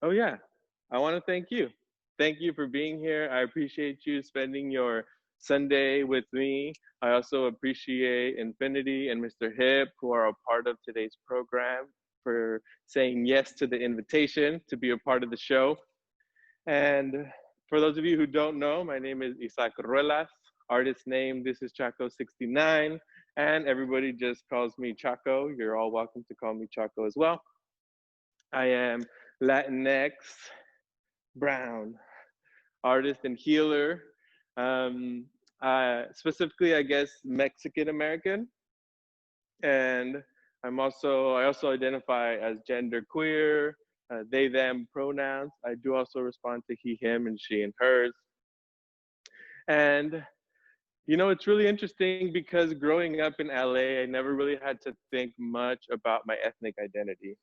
Oh, yeah. I want to thank you. Thank you for being here. I appreciate you spending your Sunday with me. I also appreciate Infinity and Mr. Hip, who are a part of today's program, for saying yes to the invitation to be a part of the show. And for those of you who don't know, my name is Isaac Ruelas. Artist name, this is Chaco69. And everybody just calls me Chaco. You're all welcome to call me Chaco as well. I am Latinx, brown, artist and healer. Um, Specifically, I guess, Mexican American. And I also identify as gender queer, they, them pronouns. I do also respond to he, him, and she, and hers. And, it's really interesting because growing up in LA, I never really had to think much about my ethnic identity.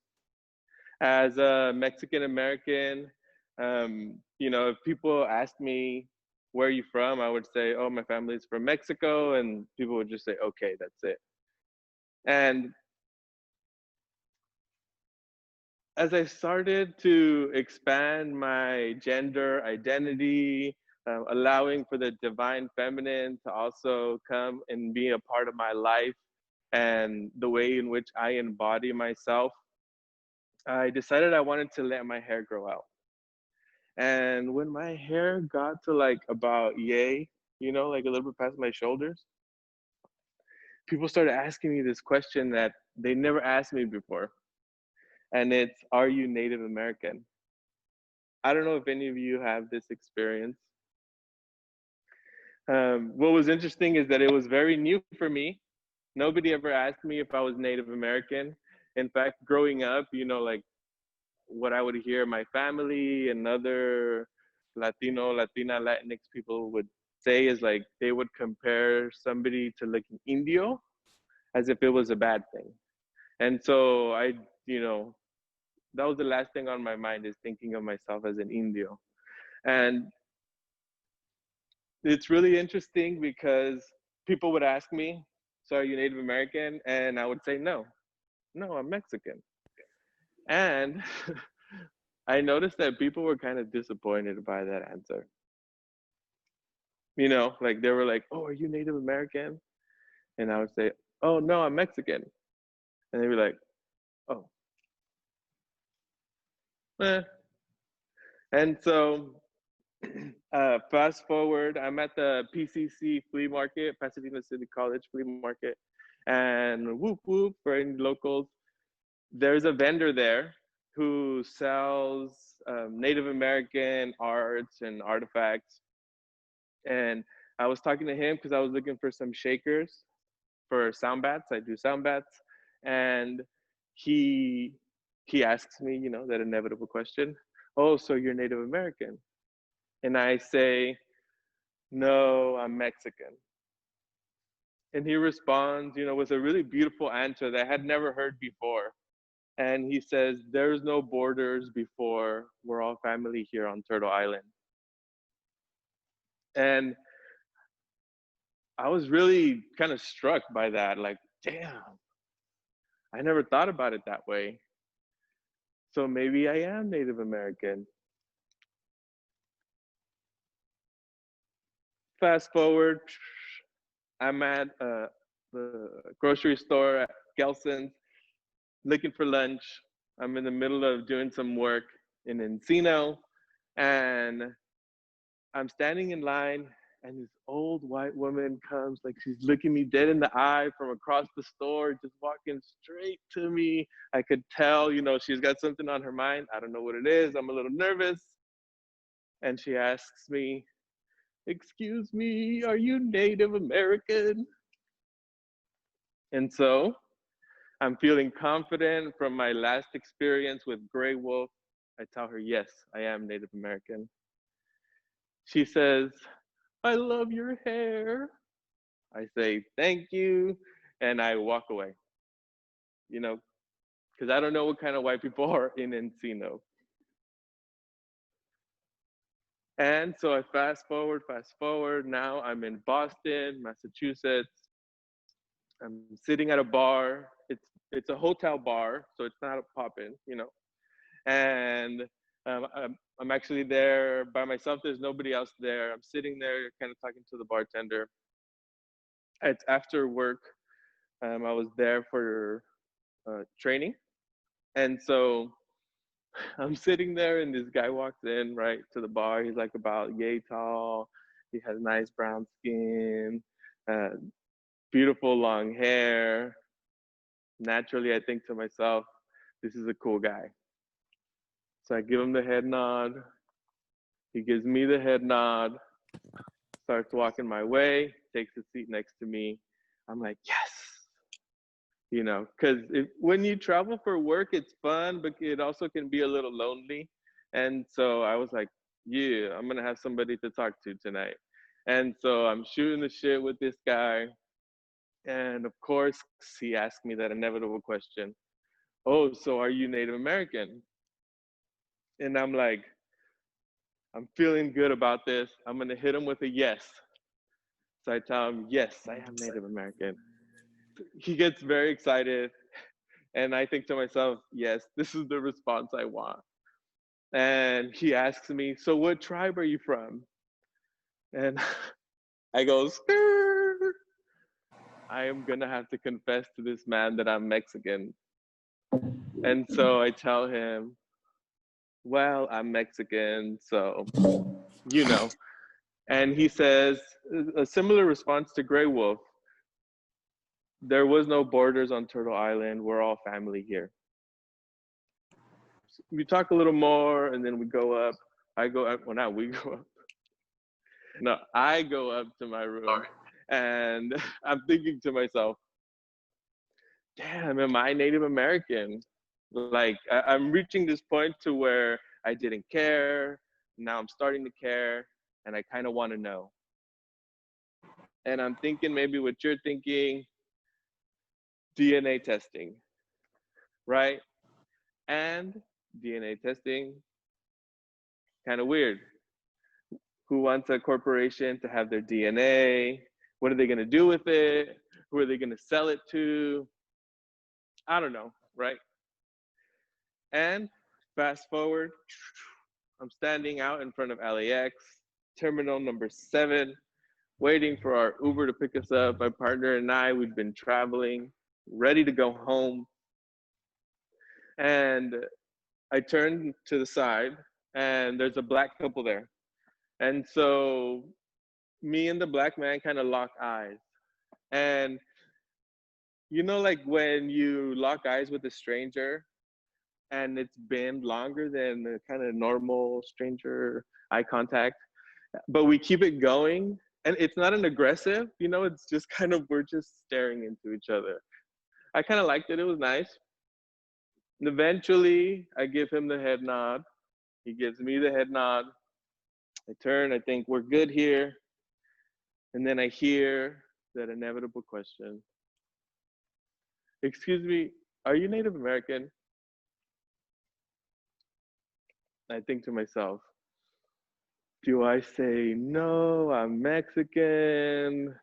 As a Mexican American, if people asked me, where are you from? I would say, oh, my family's from Mexico. And people would just say, okay, that's it. And as I started to expand my gender identity, allowing for the divine feminine to also come and be a part of my life and the way in which I embody myself, I decided I wanted to let my hair grow out. And when my hair got to like about yay, like a little bit past my shoulders, people started asking me this question that they never asked me before. And it's, are you Native American? I don't know if any of you have this experience. What was interesting is that it was very new for me. Nobody ever asked me if I was Native American. In fact, growing up, like what I would hear my family and other Latina, Latinx people would say is like they would compare somebody to like an Indio as if it was a bad thing. And so that was the last thing on my mind, is thinking of myself as an Indio. And it's really interesting because people would ask me, so are you Native American? And I would say, no, I'm Mexican. And I noticed that people were kind of disappointed by that answer. Like they were like, oh, are you Native American? And I would say, oh, no, I'm Mexican. And they'd be like, oh, eh. And so fast forward, I'm at the PCC flea market, Pasadena City College flea market. And whoop, whoop, for any locals, there's a vendor there who sells Native American arts and artifacts. And I was talking to him because I was looking for some shakers for sound bats. I do sound bats. And he asks me, that inevitable question, oh, so you're Native American? And I say, no, I'm Mexican. And he responds, with a really beautiful answer that I had never heard before. And he says, there's no borders before, we're all family here on Turtle Island. And I was really kind of struck by that. Like, damn, I never thought about it that way. So maybe I am Native American. Fast forward, I'm at the grocery store at Gelson's looking for lunch. I'm in the middle of doing some work in Encino, and I'm standing in line, and this old white woman comes, like she's looking me dead in the eye from across the store, just walking straight to me. I could tell, she's got something on her mind. I don't know what it is. I'm a little nervous. And she asks me, excuse me, are you Native American? And so I'm feeling confident from my last experience with Grey Wolf. I tell her, yes, I am Native American. She says, I love your hair. I say, thank you. And I walk away, you know, because I don't know what kind of white people are in Encino. And so I fast forward. Now I'm in Boston, Massachusetts. I'm sitting at a bar. It's a hotel bar, so it's not a pop-in, you know. And I'm actually there by myself. There's nobody else there. I'm sitting there, kind of talking to the bartender. It's after work. I was there for training, and so I'm sitting there, and this guy walks in right to the bar. He's like about yay tall. He has nice brown skin, uh, beautiful long hair. Naturally, I think to myself, this is a cool guy. So I give him the head nod. He gives me the head nod, starts walking my way, takes a seat next to me. I'm like, yes. You know, because when you travel for work, it's fun, but it also can be a little lonely. And so I was like, yeah, I'm going to have somebody to talk to tonight. And so I'm shooting the shit with this guy. And of course, he asked me that inevitable question. Oh, so are you Native American? And I'm like, I'm feeling good about this. I'm going to hit him with a yes. So I tell him, yes, I am Native American. He gets very excited. And I think to myself, yes, this is the response I want. And he asks me, so what tribe are you from? And I go, Skrr. I am going to have to confess to this man that I'm Mexican. And so I tell him, well, I'm Mexican, so, you know. And he says, a similar response to Grey Wolf, there was no borders on Turtle Island. We're all family here. We talk a little more, and then we go up. I go up, well, now we go up. No, I go up to my room, and I'm thinking to myself, damn, am I Native American? Like, I'm reaching this point to where I didn't care. Now I'm starting to care, and I kind of want to know. And I'm thinking maybe what you're thinking, DNA testing, right? And DNA testing, kind of weird. Who wants a corporation to have their DNA? What are they going to do with it? Who are they going to sell it to? I don't know, right? And fast forward, I'm standing out in front of LAX, terminal number 7, waiting for our Uber to pick us up. My partner and I, we've been traveling, ready to go home. And I turn to the side, and there's a black couple there. And so me and the black man kind of lock eyes. And you know, like when you lock eyes with a stranger and it's been longer than the kind of normal stranger eye contact, but we keep it going, and it's not an aggressive, you know, it's just kind of, we're just staring into each other. I kind of liked it. It was nice. And eventually I give him the head nod. He gives me the head nod. I turn, I think we're good here. And then I hear that inevitable question. Excuse me, are you Native American? I think to myself, do I say, no, I'm Mexican?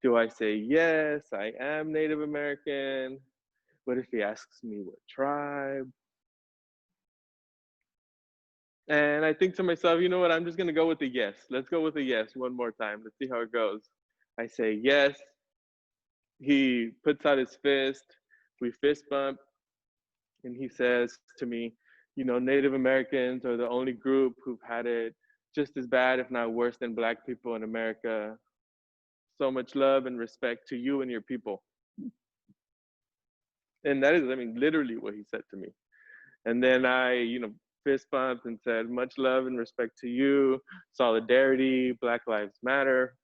Do I say, yes, I am Native American? What if he asks me what tribe? And I think to myself, you know what? I'm just going to go with the yes. Let's go with the yes one more time. Let's see how it goes. I say yes. He puts out his fist. We fist bump. And he says to me, you know, Native Americans are the only group who've had it just as bad, if not worse, than Black people in America. So much love and respect to you and your people. And that is, I mean, literally what he said to me. And then I, you know, fist bumped and said, much love and respect to you, solidarity, Black Lives Matter.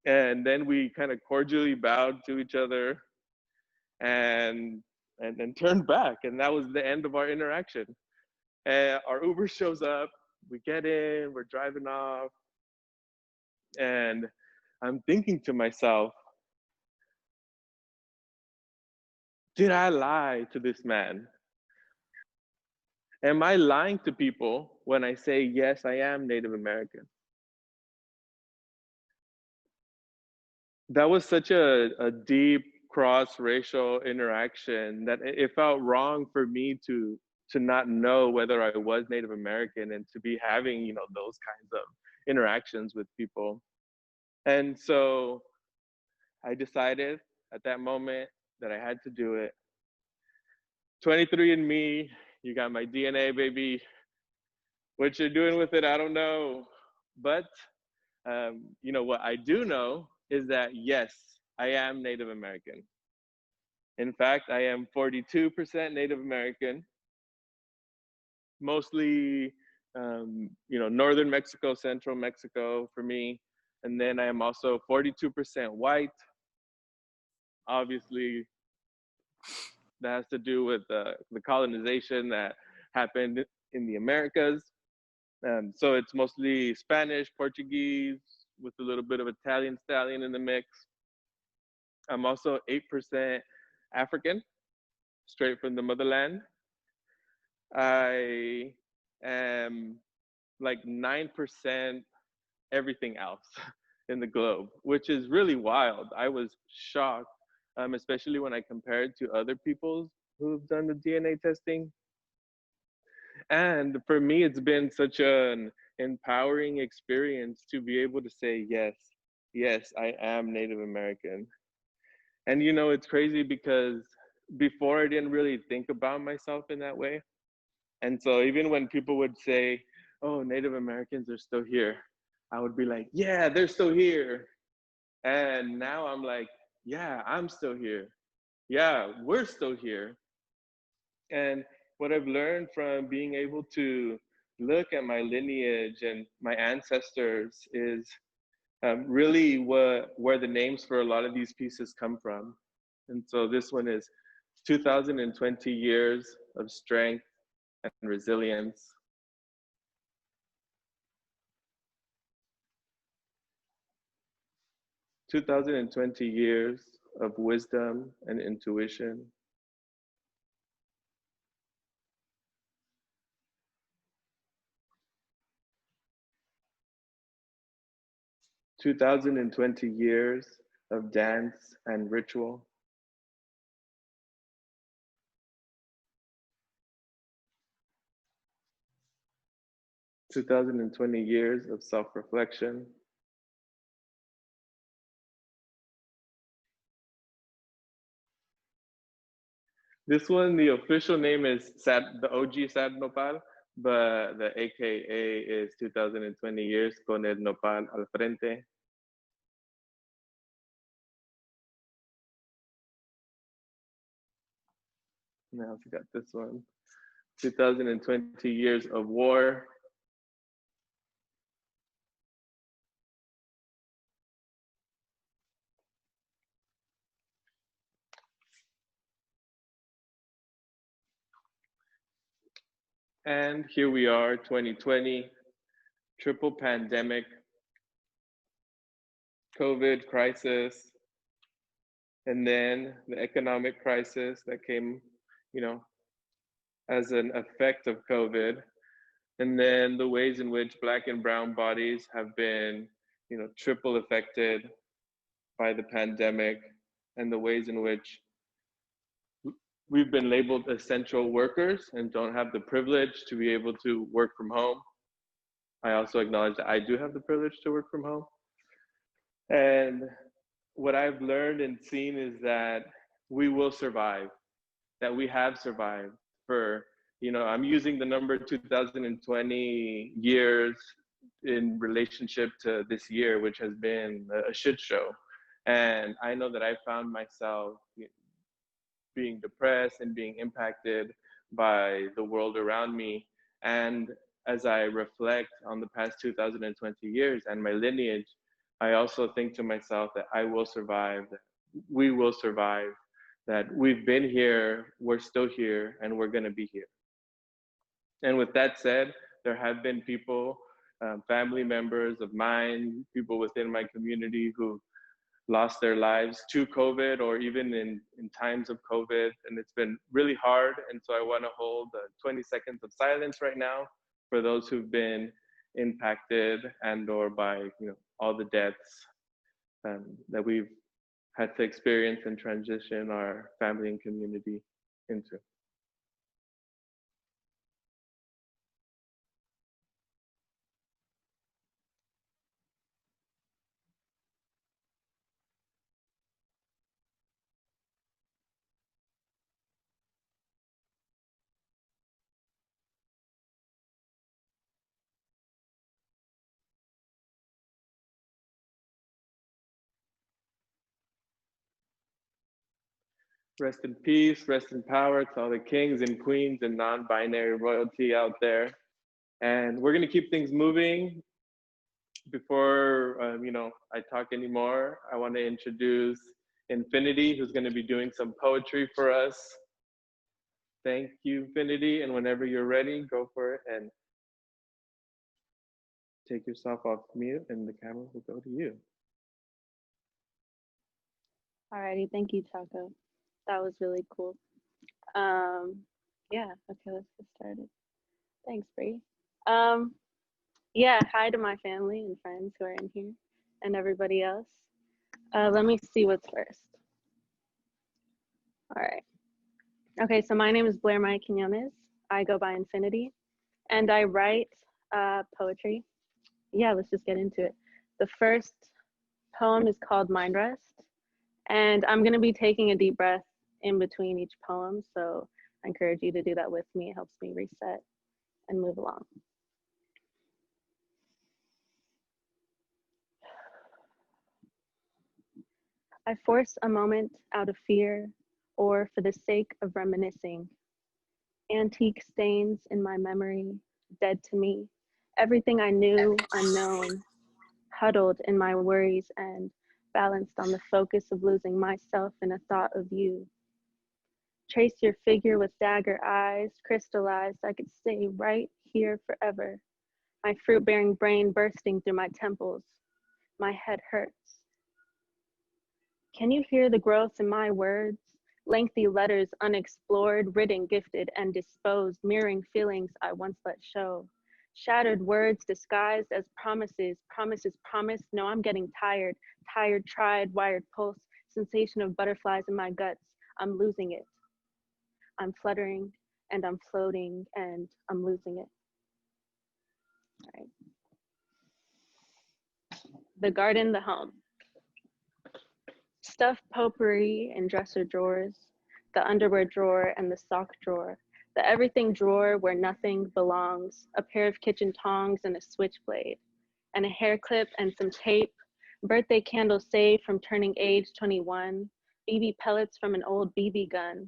And then we kind of cordially bowed to each other and then turned back. And that was the end of our interaction. And our Uber shows up, we get in, we're driving off, and I'm thinking to myself, did I lie to this man? Am I lying to people when I say, yes, I am Native American? That was such a deep cross-racial interaction that it felt wrong for me to not know whether I was Native American and to be having, those kinds of interactions with people. And so I decided at that moment that I had to do it. 23andMe, you got my DNA, baby. What you're doing with it, I don't know. But what I do know is that yes, I am Native American. In fact, I am 42% Native American, mostly, northern Mexico, central Mexico for me. And then I am also 42% white. Obviously, that has to do with the colonization that happened in the Americas. So it's mostly Spanish, Portuguese, with a little bit of Italian stallion in the mix. I'm also 8% African, straight from the motherland. I am like 9% everything else in the globe, which is really wild. I was shocked, especially when I compared to other people who've done the DNA testing. And for me, it's been such an empowering experience to be able to say, yes, yes, I am Native American. And it's crazy because before I didn't really think about myself in that way. And so even when people would say, oh, Native Americans are still here, I would be like, yeah, they're still here. And now I'm like, yeah, I'm still here. Yeah, we're still here. And what I've learned from being able to look at my lineage and my ancestors is really where the names for a lot of these pieces come from. And so this one is 2020 years of strength and resilience. 2020 years of wisdom and intuition. 2020 years of dance and ritual. 2020 years of self-reflection. This one, the official name is the OG Sad Nopal, but the AKA is 2020 years con el nopal al frente. Now we got this one, 2020 years of war. And here we are, 2020, triple pandemic, COVID crisis, and then the economic crisis that came, as an effect of COVID, and then the ways in which Black and brown bodies have been, triple affected by the pandemic, and the ways in which we've been labeled essential workers and don't have the privilege to be able to work from home. I also acknowledge that I do have the privilege to work from home. And what I've learned and seen is that we will survive, that we have survived for, I'm using the number 2020 years in relationship to this year, which has been a shit show. And I know that I found myself being depressed and being impacted by the world around me. And as I reflect on the past 2020 years and my lineage, I also think to myself that I will survive, that we will survive, that we've been here, we're still here, and we're going to be here. And with that said, there have been people, family members of mine, people within my community who lost their lives to COVID or even in times of COVID. And it's been really hard. And so I want to hold 20 seconds of silence right now for those who've been impacted and or by all the deaths that we've had to experience and transition our family and community into. Rest in peace, rest in power to all the kings and queens and non-binary royalty out there. And we're gonna keep things moving. Before I talk anymore, I want to introduce Infinity, who's going to be doing some poetry for us. Thank you, Infinity. And whenever you're ready, go for it and take yourself off mute, and the camera will go to you. Alrighty, thank you, Chaco. That was really cool. Yeah, okay, let's get started. Thanks, Bree. Yeah, hi to my family and friends who are in here and everybody else. Let me see what's first. All right. Okay, so my name is Blair Maya Quinones. I go by Infinity, and I write poetry. Yeah, let's just get into it. The first poem is called Mind Rest, and I'm gonna be taking a deep breath in between each poem, so I encourage you to do that with me. It helps me reset and move along. I force a moment out of fear or for the sake of reminiscing. Antique stains in my memory, dead to me. Everything I knew, unknown, huddled in my worries and balanced on the focus of losing myself in a thought of you. Trace your figure with dagger eyes, crystallized, I could stay right here forever. My fruit-bearing brain bursting through my temples. My head hurts. Can you hear the growth in my words? Lengthy letters unexplored, written, gifted, and disposed, mirroring feelings I once let show. Shattered words disguised as promises, promises promised. No, I'm getting tired, tried, wired pulse, sensation of butterflies in my guts. I'm losing it. I'm fluttering and I'm floating and I'm losing it. All right. The garden, the home. Stuffed potpourri in dresser drawers, the underwear drawer and the sock drawer, the everything drawer where nothing belongs, a pair of kitchen tongs and a switchblade, and a hair clip and some tape, birthday candle saved from turning age 21, BB pellets from an old BB gun,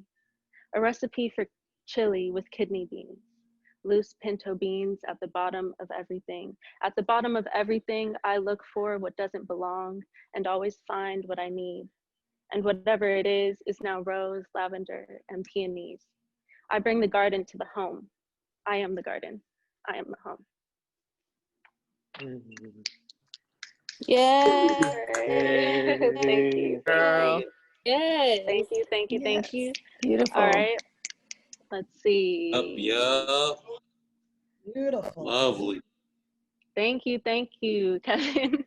a recipe for chili with kidney beans, loose pinto beans at the bottom of everything. At the bottom of everything, I look for what doesn't belong and always find what I need. And whatever it is now rose, lavender, and peonies. I bring the garden to the home. I am the garden. I am the home. Yeah. Thank you. Girl. Yes. Thank you. Thank you. Thank you. Beautiful. All right. Let's see. Up, yeah. Beautiful. Lovely. Thank you. Thank you, Kevin.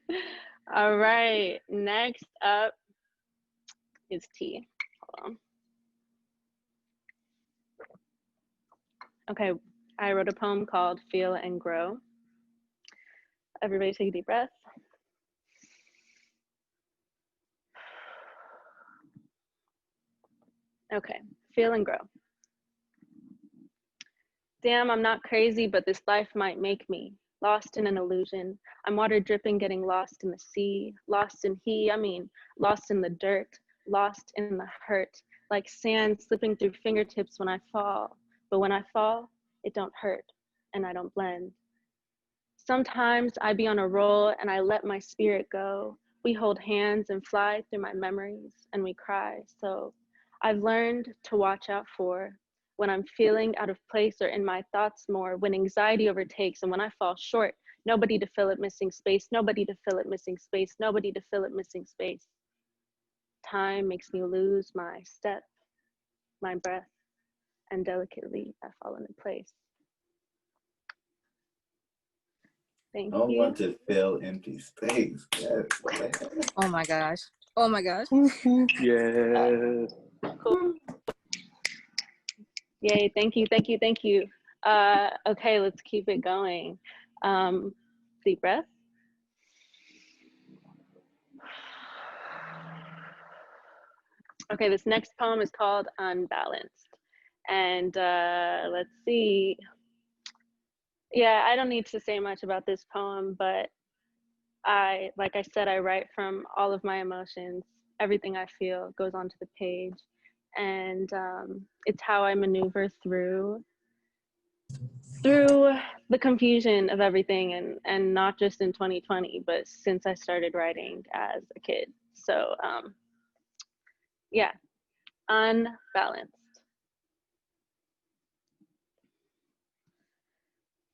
All right. Next up is T. Hold on. Okay. I wrote a poem called Feel and Grow. Everybody take a deep breath. Okay. Feel and grow. Damn, I'm not crazy, but this life might make me lost in an illusion. I'm water dripping, getting lost in the sea, lost in lost in the dirt, lost in the hurt, like sand slipping through fingertips when I fall. But when I fall, it don't hurt, and I don't blend. Sometimes I be on a roll and I let my spirit go. We hold hands and fly through my memories and we cry. So I've learned to watch out for when I'm feeling out of place or in my thoughts more, when anxiety overtakes and when I fall short, nobody to fill it, missing space, nobody to fill it, missing space, nobody to fill it, missing space. Time makes me lose my step, my breath, and delicately I fall into place. Thank I you. want to fill empty space. Yes. Oh my gosh. Oh my gosh. Yes. Cool. Yay, thank you, thank you, thank you. Okay, let's keep it going. Deep breath. Okay, this next poem is called Unbalanced. And let's see. Yeah, I don't need to say much about this poem, but like I said, I write from all of my emotions. Everything I feel goes onto the page. And it's how I maneuver through the confusion of everything, and not just in 2020, but since I started writing as a kid. So yeah, unbalanced.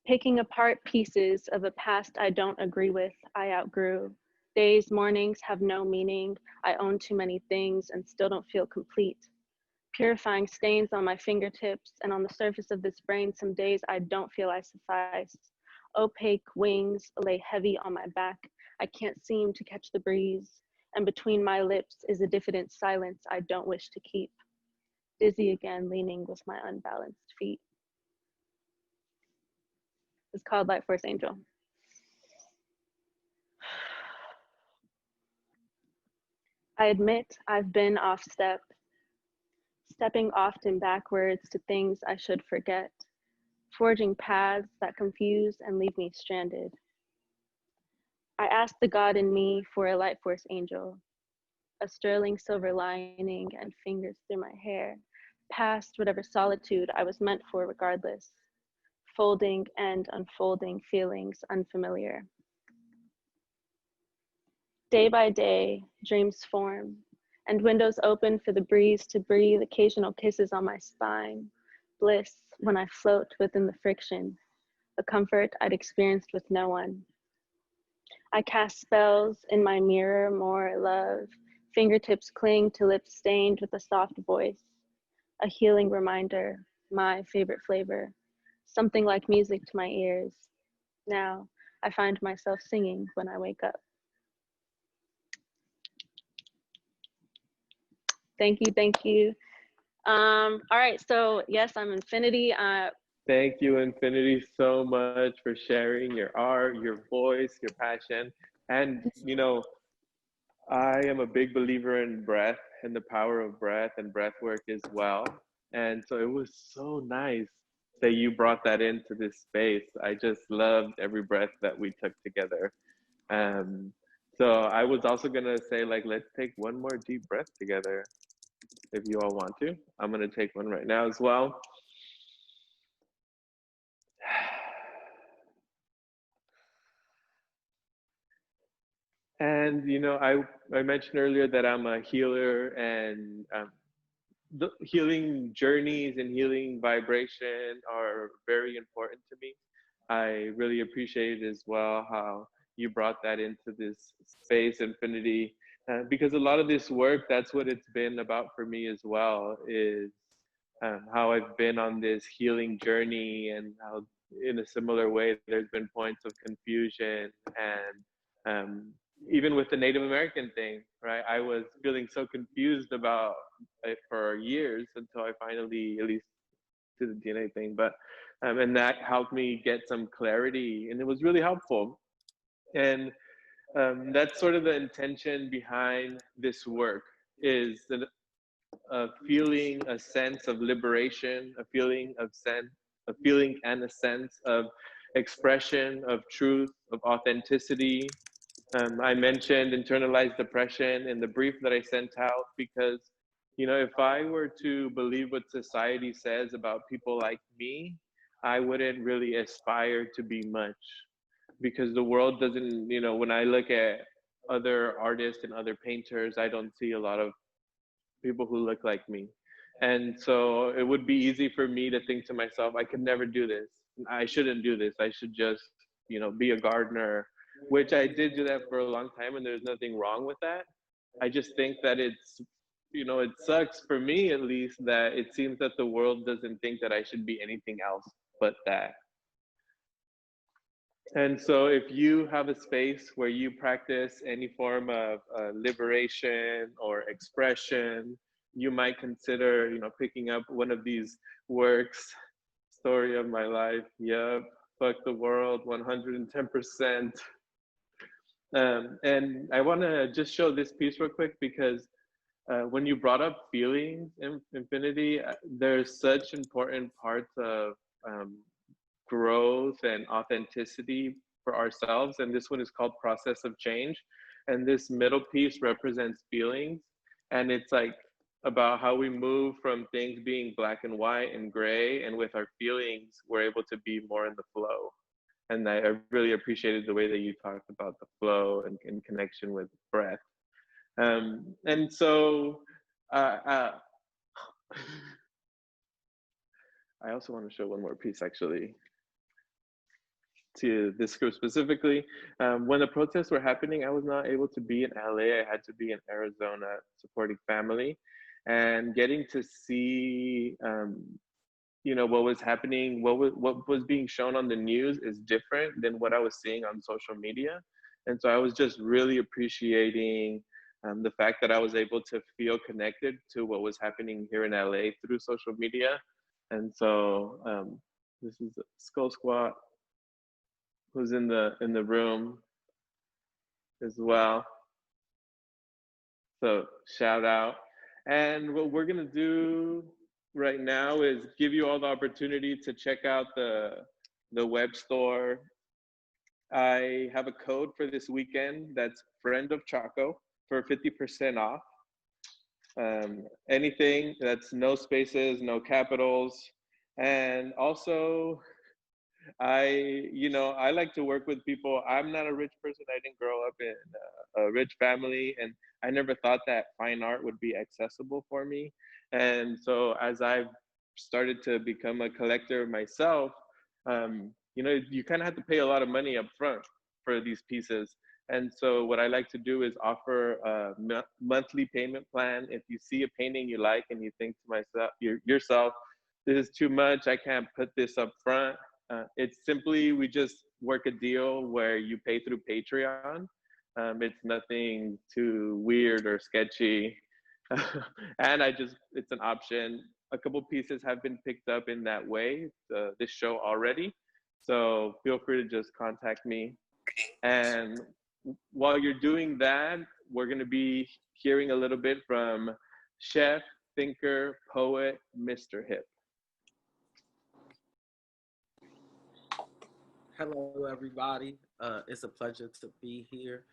Picking apart pieces of a past I don't agree with, I outgrew. Days, mornings have no meaning. I own too many things and still don't feel complete. Purifying stains on my fingertips, and on the surface of this brain, some days I don't feel I suffice. Opaque wings lay heavy on my back. I can't seem to catch the breeze, and between my lips is a diffident silence I don't wish to keep. Dizzy again, leaning with my unbalanced feet. It's called Light Force Angel. I admit I've been off step, stepping often backwards to things I should forget, forging paths that confuse and leave me stranded. I ask the God in me for a light force angel, a sterling silver lining and fingers through my hair, past whatever solitude I was meant for regardless, folding and unfolding feelings unfamiliar. Day by day, dreams form, and windows open for the breeze to breathe occasional kisses on my spine, bliss when I float within the friction, a comfort I'd experienced with no one. I cast spells in my mirror, more love, fingertips cling to lips stained with a soft voice, a healing reminder, my favorite flavor, something like music to my ears. Now, I find myself singing when I wake up. Thank you, thank you. All right, so yes, I'm Infinity. Thank you, Infinity, so much for sharing your art, your voice, your passion. And, you know, I am a big believer in breath and the power of breath and breath work as well. And so it was so nice that you brought that into this space. I just loved every breath that we took together. Um, so I was also gonna say, like, let's take one more deep breath together if you all want to. I'm gonna take one right now as well. And you know, I mentioned earlier that I'm a healer, and the healing journeys and healing vibration are very important to me. I really appreciate as well how you brought that into this space, Infinity, because a lot of this work, that's what it's been about for me as well, is how I've been on this healing journey, and how in a similar way, there's been points of confusion, and even with the Native American thing, right? I was feeling so confused about it for years until I finally, at least to the DNA thing, but and that helped me get some clarity, and it was really helpful. And that's sort of the intention behind this work, is that feeling a sense of liberation, a feeling and a sense of expression, of truth, of authenticity. I mentioned internalized depression in the brief that I sent out because, you know, if I were to believe what society says about people like me, I wouldn't really aspire to be much. because the world doesn't, when I look at other artists and other painters, I don't see a lot of people who look like me. And so it would be easy for me to think to myself, I could never do this. I shouldn't do this. I should just, be a gardener, which I did do that for a long time, and there's nothing wrong with that. I just think that it sucks for me at least that it seems that the world doesn't think that I should be anything else but that. And so if you have a space where you practice any form of liberation or expression, you might consider, picking up one of these works. Story of my life. Yep. Fuck the world, 110%. And I want to just show this piece real quick because when you brought up feelings in Infinity, there's such important parts of growth and authenticity for ourselves. And this one is called Process of Change. And this middle piece represents feelings. And it's like about how we move from things being black and white and gray. And with our feelings, we're able to be more in the flow. And I really appreciated the way that you talked about the flow and in connection with breath. And so I also want to show one more piece actually to this group specifically. When the protests were happening, I was not able to be in LA. I had to be in Arizona supporting family, and getting to see what was happening, what was being shown on the news is different than what I was seeing on social media. And so I was just really appreciating the fact that I was able to feel connected to what was happening here in LA through social media. And so this is Skull Squat, who's in the room as well. So shout out. And what we're gonna do right now is give you all the opportunity to check out the web store. I have a code for this weekend that's Friend of Chaco for 50% off. Anything that's no spaces, no capitals. And also, I like to work with people. I'm not a rich person. I didn't grow up in a rich family, and I never thought that fine art would be accessible for me. And so as I've started to become a collector myself, you kind of have to pay a lot of money up front for these pieces. And so what I like to do is offer a monthly payment plan. If you see a painting you like and you think to yourself, this is too much, I can't put this up front. It's simply, we just work a deal where you pay through Patreon. It's nothing too weird or sketchy. And it's an option. A couple pieces have been picked up in that way, this show already. So feel free to just contact me. And while you're doing that, we're going to be hearing a little bit from chef, thinker, poet, Mr. Hip. Hello, everybody. It's a pleasure to be here.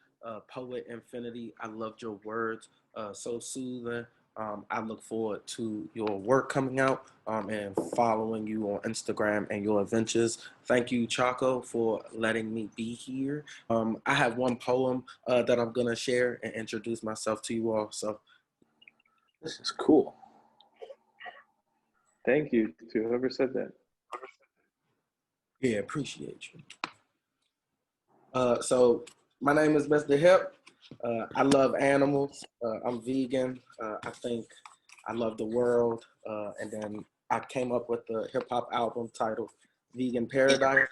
Poet Infinity, I loved your words, so soothing. I look forward to your work coming out and following you on Instagram and your adventures. Thank you, Chaco, for letting me be here. I have one poem that I'm going to share and introduce myself to you all. So this is cool. Thank you to whoever said that. Yeah, appreciate you. So my name is Mr. Hip. I love animals. I'm vegan. I think I love the world. And then I came up with the hip hop album titled Vegan Paradise.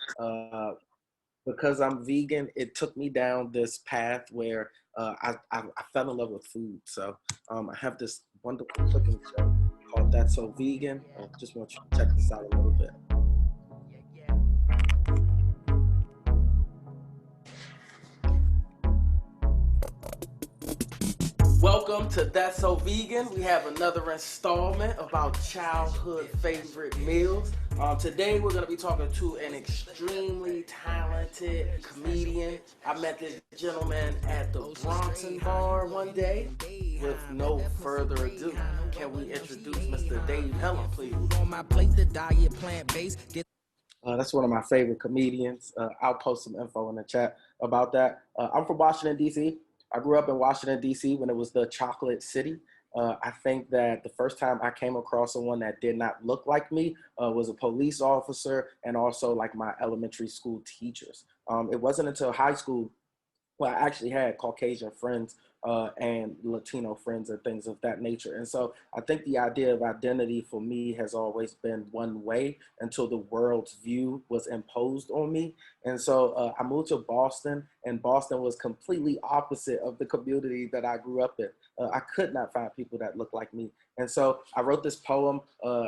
Because I'm vegan, it took me down this path where I fell in love with food. So I have this wonderful cooking show called That's So Vegan. I just want you to check this out a little bit. Welcome to That's So Vegan. We have another installment about childhood favorite meals. Today we're going to be talking to an extremely talented comedian. I met this gentleman at the Bronson Bar one day. With no further ado, can we introduce Mr. Dave Helen, please? That's one of my favorite comedians. I'll post some info in the chat about that. I'm from Washington, D.C. I grew up in Washington, D.C. when it was the Chocolate City. I think that the first time I came across someone that did not look like me was a police officer and also like my elementary school teachers. It wasn't until high school well, I actually had Caucasian friends and Latino friends and things of that nature. And so I think the idea of identity for me has always been one way until the world's view was imposed on me. And so I moved to Boston, and Boston was completely opposite of the community that I grew up in. I could not find people that looked like me. And so I wrote this poem.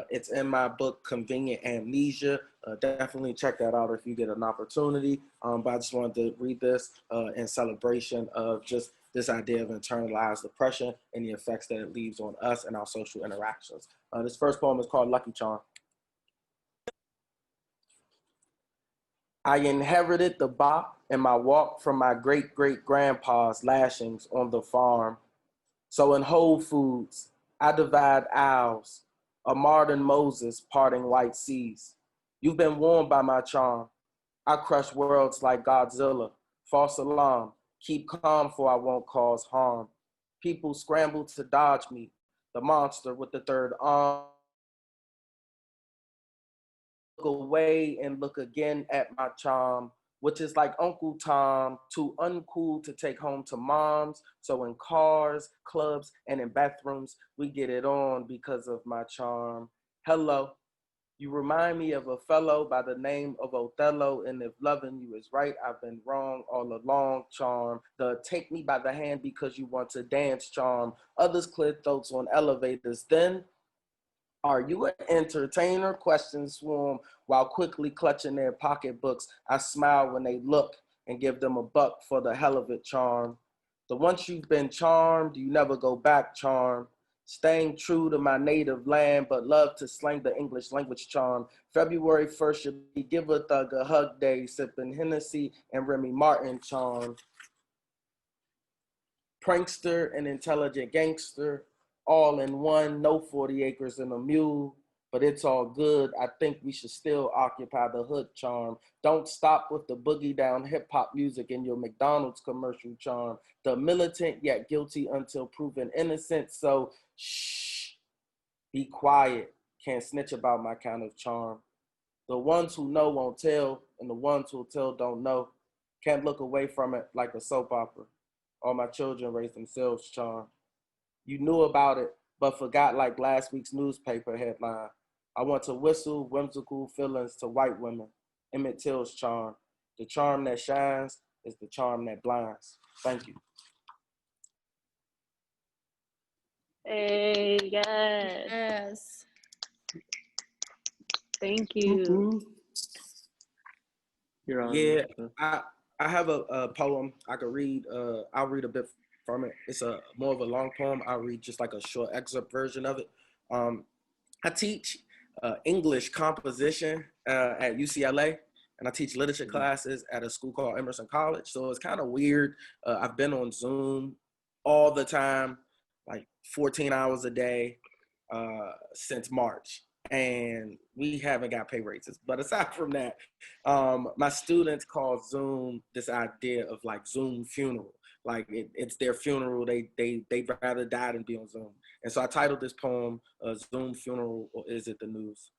It's in my book, Convenient Amnesia. Definitely check that out if you get an opportunity. But I just wanted to read this in celebration of just this idea of internalized depression and the effects that it leaves on us and our social interactions. This first poem is called Lucky Charm. I inherited the bop in my walk from my great-great-grandpa's lashings on the farm. So in Whole Foods, I divide aisles, a modern Moses parting white seas. You've been warmed by my charm. I crush worlds like Godzilla. False alarm. Keep calm for I won't cause harm. People scramble to dodge me. The monster with the third arm. Look away and look again at my charm, which is like Uncle Tom, too uncool to take home to moms. So in cars, clubs, and in bathrooms, we get it on because of my charm. Hello. You remind me of a fellow by the name of Othello, and if loving you is right, I've been wrong all along, charm. The take me by the hand because you want to dance, charm. Others clear throats on elevators. Then, are you an entertainer? Questions swarm while quickly clutching their pocketbooks. I smile when they look and give them a buck for the hell of it, charm. The once you've been charmed, you never go back, charm. Staying true to my native land, but love to slang the English language charm. February 1st should be Give a Thug a Hug Day, sipping Hennessy and Remy Martin charm. Prankster and intelligent gangster, all in one, no 40 acres and a mule, but it's all good. I think we should still occupy the hood charm. Don't stop with the boogie down hip hop music in your McDonald's commercial charm. The militant yet guilty until proven innocent, so shh, be quiet, can't snitch about my kind of charm. The ones who know won't tell, and the ones who'll tell don't know. Can't look away from it like a soap opera. All my children raise themselves charm. You knew about it, but forgot like last week's newspaper headline. I want to whistle whimsical feelings to white women. Emmett Till's charm. The charm that shines is the charm that blinds. Thank you. Hey, yes. Yes. Thank you. You're on. Yeah, I have a poem I could read. I'll read a bit from it. It's a more of a long poem. I'll read just like a short excerpt version of it. I teach English composition at UCLA, and I teach literature classes at a school called Emerson College. So it's kind of weird. I've been on Zoom all the time, like 14 hours a day since March. And we haven't got pay raises. But aside from that, my students call Zoom this idea of like Zoom funeral. Like it's their funeral. They'd rather die than be on Zoom. And so I titled this poem, Zoom Funeral, or Is It the News?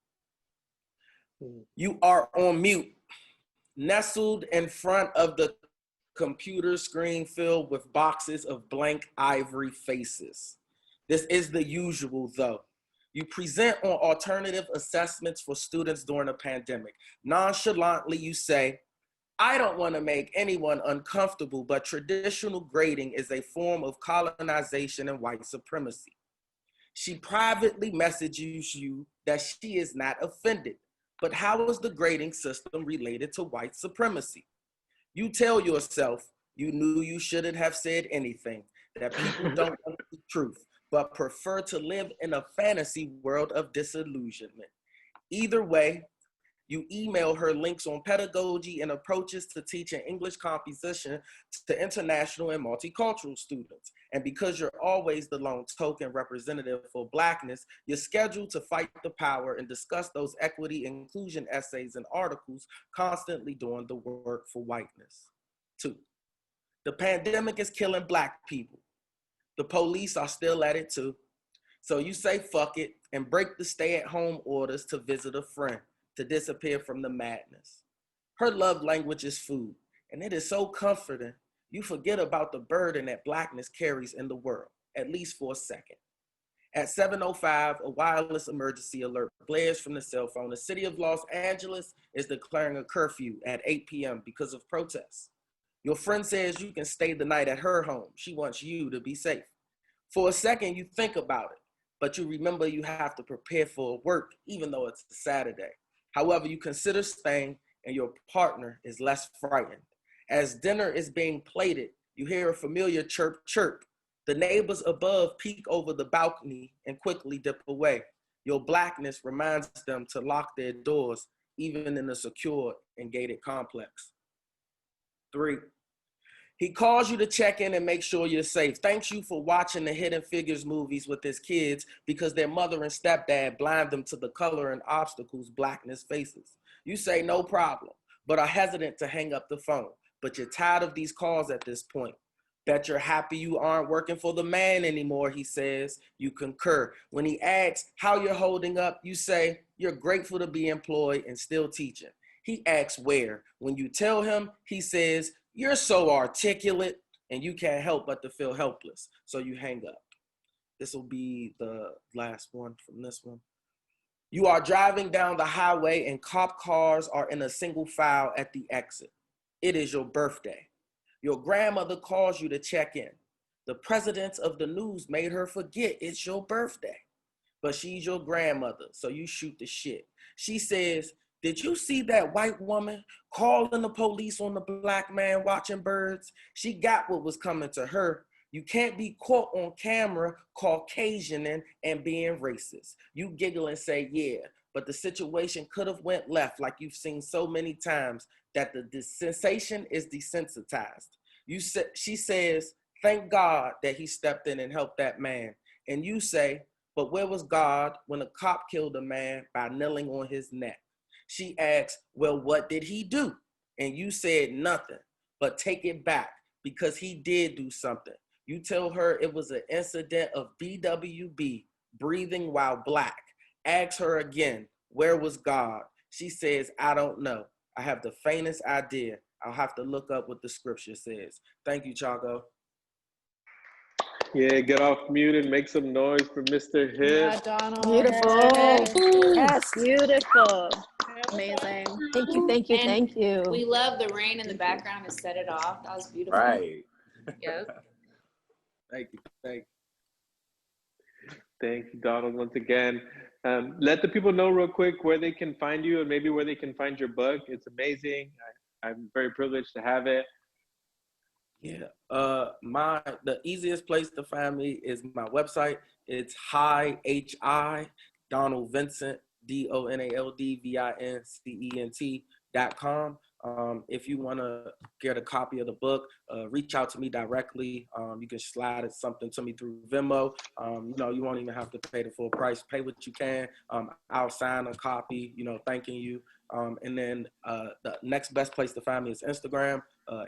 You are on mute, nestled in front of the computer screen filled with boxes of blank ivory faces. This is the usual though. You present on alternative assessments for students during a pandemic. Nonchalantly, you say, I don't want to make anyone uncomfortable, but traditional grading is a form of colonization and white supremacy. She privately messages you that she is not offended, but how is the grading system related to white supremacy? You tell yourself you knew you shouldn't have said anything, that people don't know the truth, but prefer to live in a fantasy world of disillusionment. Either way, You email her links on pedagogy and approaches to teaching English composition to international and multicultural students. And because you're always the lone token representative for Blackness, you're scheduled to fight the power and discuss those equity inclusion essays and articles, constantly doing the work for whiteness. 2, the pandemic is killing Black people. The police are still at it too. So you say fuck it and break the stay-at-home orders to visit a friend, to disappear from the madness. Her love language is food, and it is so comforting. You forget about the burden that Blackness carries in the world, at least for a second. At 7:05, a wireless emergency alert blares from the cell phone. The city of Los Angeles is declaring a curfew at 8 p.m. because of protests. Your friend says you can stay the night at her home. She wants you to be safe. For a second, you think about it, but you remember you have to prepare for work, even though it's a Saturday. However, you consider staying and your partner is less frightened. As dinner is being plated, you hear a familiar chirp, chirp. The neighbors above peek over the balcony and quickly dip away. Your Blackness reminds them to lock their doors, even in a secure and gated complex. 3, he calls you to check in and make sure you're safe. Thanks you for watching the Hidden Figures movies with his kids because their mother and stepdad blind them to the color and obstacles Blackness faces. You say no problem, but are hesitant to hang up the phone. But you're tired of these calls at this point. Bet you're happy you aren't working for the man anymore, he says. You concur. When he asks how you're holding up, you say you're grateful to be employed and still teaching. He asks where. When you tell him, he says, you're so articulate, and you can't help but to feel helpless. So you hang up. This will be the last one from this one. You are driving down the highway and cop cars are in a single file at the exit. It is your birthday. Your grandmother calls you to check in. The presidents of the news made her forget it's your birthday. But she's your grandmother, so you shoot the shit. She says, did you see that white woman calling the police on the Black man watching birds? She got what was coming to her. You can't be caught on camera Caucasianing and being racist. You giggle and say, yeah, but the situation could have went left like you've seen so many times that the sensation is desensitized. She says, thank God that he stepped in and helped that man. And you say, but where was God when a cop killed a man by kneeling on his neck? She asks, well, what did he do? And you said nothing, but take it back because he did do something. You tell her it was an incident of BWB, breathing while Black. Ask her again, where was God? She says, I don't know. I have the faintest idea. I'll have to look up what the scripture says. Thank you, Chaco. Yeah, get off mute and make some noise for Mr. Hip. Yeah, Donald. Beautiful. Yes, beautiful. Amazing. Thank you, thank you, And thank you. we love the rain in the background to set it off. That was beautiful. Right. Yep. Thank you. Thank you. Thank you, Donald, once again. Let the people know real quick where they can find you and maybe where they can find your book. It's amazing. I'm very privileged to have it. Yeah, the easiest place to find me is my website. It's Hi Donald Vincent DonaldVincent.com. If you want to get a copy of the book, reach out to me directly. You can slide something to me through Venmo. You won't even have to pay the full price. Pay what you can. I'll sign a copy, thanking you. And then the next best place to find me is Instagram,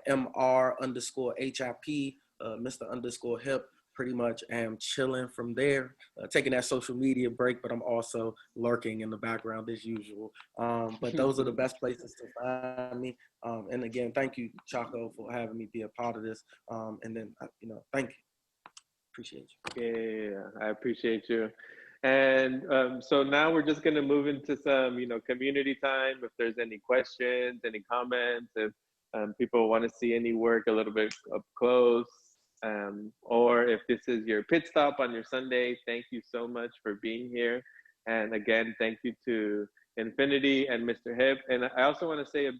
MR_HIP, Mr_Hip. Pretty much am chilling from there, taking that social media break, but I'm also lurking in the background as usual. But those are the best places to find me. And again, thank you, Chaco, for having me be a part of this. And then, thank you. Appreciate you. Yeah, I appreciate you. And so now we're just going to move into some, community time. If there's any questions, any comments, if people want to see any work a little bit up close, or if this is your pit stop on your Sunday, thank you so much for being here. And again, thank you to Infinity and Mr. Hip. And I also want to say a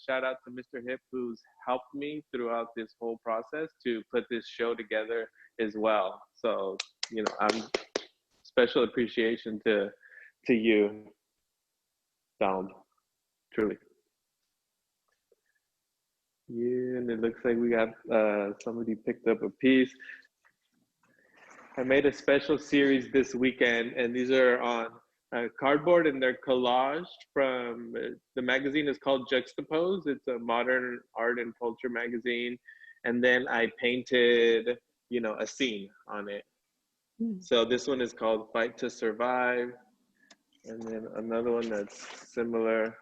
shout out to Mr. Hip, who's helped me throughout this whole process to put this show together as well. So, I'm special appreciation to you, Donald. truly. Yeah, and it looks like we got somebody picked up a piece. I made a special series this weekend, and these are on cardboard, and they're collaged from the magazine is called Juxtapose. It's a modern art and culture magazine, and then I painted, you know, a scene on it. So this one is called Fight to Survive, and then another one that's similar,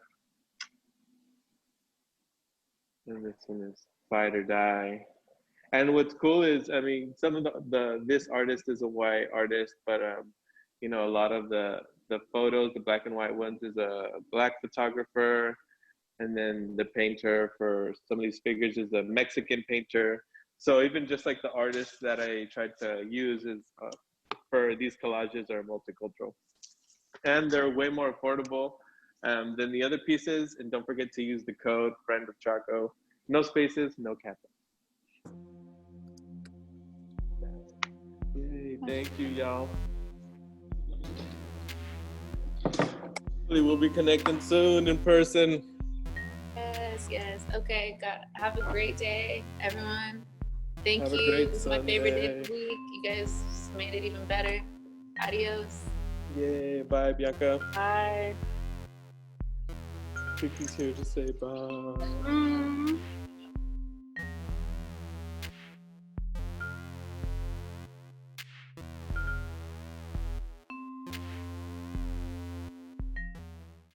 and this one is Fight or Die. And what's cool is, I mean, some of this artist is a white artist, but you know, a lot of the photos, the black and white ones, is a black photographer, and then the painter for some of these figures is a Mexican painter. So even just like the artists that I tried to use is for these collages are multicultural, and they're way more affordable than the other pieces. And don't forget to use the code Friend of Chaco. No spaces, no cap. Yay, thank you, y'all. Hopefully we'll be connecting soon in person. Yes. Okay, have a great day, everyone. Thank Have a you. great This is my favorite day of Sunday. the week. You guys just made it even better. Adios. Yay, bye, Bianca. Bye. Vicky's here to say bye. Mm.